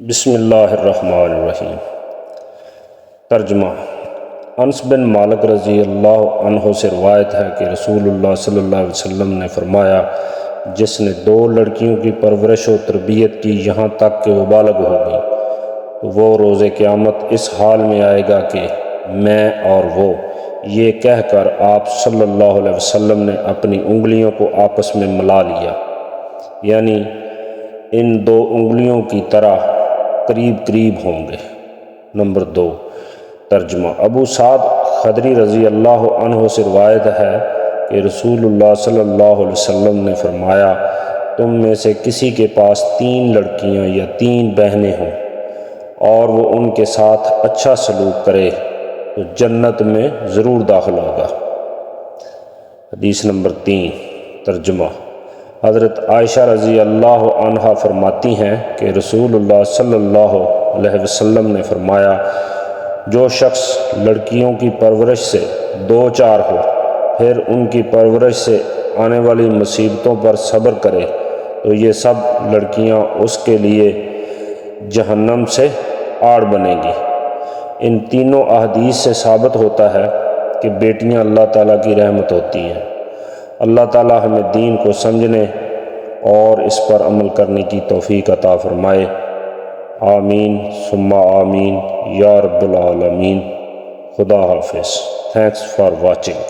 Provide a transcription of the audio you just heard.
بسم اللہ الرحمن الرحیم۔ ترجمہ۔ انس بن مالک رضی اللہ عنہ سے روایت ہے کہ رسول اللہ صلی اللہ علیہ وسلم نے فرمایا، جس نے 2 لڑکیوں کی پرورش و تربیت کی یہاں تک کہ وہ بالغ ہو گئی تو وہ روز قیامت اس حال میں آئے گا کہ میں اور وہ، یہ کہہ کر آپ صلی اللہ علیہ وسلم نے اپنی انگلیوں کو آپس میں ملا لیا، یعنی ان 2 انگلیوں کی طرح قریب قریب ہوں گے۔ نمبر 2۔ ترجمہ۔ ابو سعد خدری رضی اللہ عنہ سے روایت ہے کہ رسول اللہ صلی اللہ علیہ وسلم نے فرمایا، تم میں سے کسی کے پاس 3 لڑکیاں یا 3 بہنیں ہوں اور وہ ان کے ساتھ اچھا سلوک کرے تو جنت میں ضرور داخل ہوگا۔ حدیث نمبر 3۔ ترجمہ۔ حضرت عائشہ رضی اللہ عنہا فرماتی ہیں کہ رسول اللہ صلی اللہ علیہ وسلم نے فرمایا، جو شخص لڑکیوں کی پرورش سے 2 ہو پھر ان کی پرورش سے آنے والی مصیبتوں پر صبر کرے تو یہ سب لڑکیاں اس کے لیے جہنم سے آڑ بنیں گی۔ ان تینوں احادیث سے ثابت ہوتا ہے کہ بیٹیاں اللہ تعالیٰ کی رحمت ہوتی ہیں۔ اللہ تعالیٰ ہمیں دین کو سمجھنے اور اس پر عمل کرنے کی توفیق عطا فرمائے۔ آمین ثم آمین یا رب العالمین۔ خدا حافظ۔ Thanks for watching.